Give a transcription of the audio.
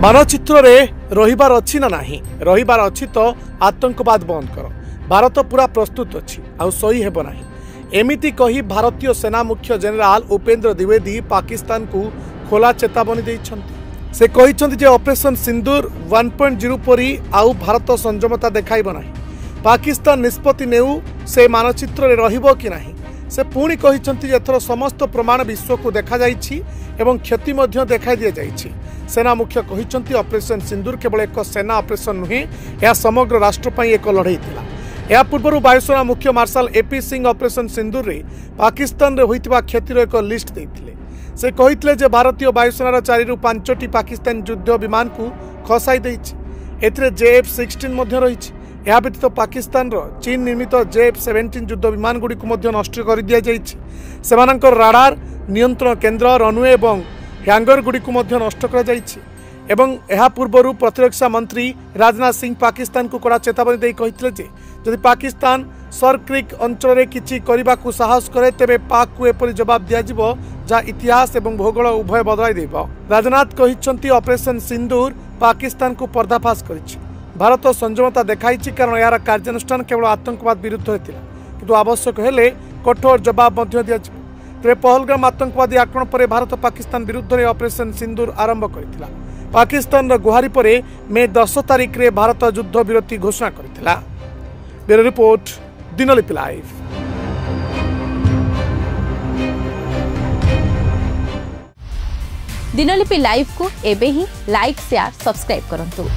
मानचित्र रे रहिबार अछि ना नाही रहिबार अछि तो आतंकवाद बंद कर भारत पूरा प्रस्तुत अछि आ सही हेबो नाही एमिति कही भारतीय सेना मुख्य जनरल उपेंद्र द्विवेदी पाकिस्तान को खोला चेतावनी दैछन्ति। से कहिछन्ति जे ऑपरेशन सिंदूर 1.0 परी आउ भारत संयमता देखाइबो नाही पाकिस्तान निष्पत्ति नेउ से मानचित्र रे रहिबो कि नाही। से पुणी कहिछन्ति जे एथर समस्त प्रमाण विश्व को देखा जाइछि एवं क्षति मध्य देखाई दिया जाइछि। सेना मुख्य कहिछन्ति ऑपरेशन सिंदूर केवल एक सेना ऑपरेशन नुहे यह समग्र राष्ट्र पई एक लड़ाई थिला। या पूर्व वायुसेना मुख्य मार्शल एपी सिंह ऑपरेशन सिंदूर रे पाकिस्तान रे होइतिबा क्षतिर एक लिस्ट दैथिले। से कहितले जे भारतीय वायुसेनार 4 रु 5टी पाकिस्तान युद्ध विमान को खसाई दैछि। एथिरे JF-16 मध्य रहिछि। यह व्यतीत पाकिस्तान चीन निर्मित JF-17 युद्ध विमान गुड़ी को नष्ट कर दिया जाइछि। सेमानंकर राडार नियंत्रण केन्द्र रनवे और हैंगर गुड़ी को नष्ट कर जाइछि। एवं यह पूर्व प्रतिरक्षा मंत्री राजनाथ सिंह पाकिस्तान को कड़ा चेतावनी दे कहितले जे यदि पाकिस्तान सर क्रिक अंचल में किछि करबा को साहस करे तेबे पाक को एपरि जवाब दिया जिवो जा इतिहास एवं भूगोल उभय बदलाई देबो। राजनाथ कहिछन्ति ऑपरेशन सिंदूर पाकिस्तान को पर्दाफाश करिछि। भारत संयमता देखाइछि कारण यार कार्यानुष्ठान केवल आतंकवाद विरुद्ध होइतिला किंतु आवश्यक हेले कठोर जवाब मध्य दिया जिवो। तेरे पहलगाम आतंकवादी आक्रमण पर भारत पाकिस्तान विरुद्ध में ऑपरेशन सिंदूर आरंभ करथिला। पाकिस्तान गुहारी पर मे 10 तारिख रे भारत युद्ध विरति घोषणा करथिला। Bureau report Dinalipi live. Dinalipi live को एबे ही लाइक शेयर सब्सक्राइब करंतु।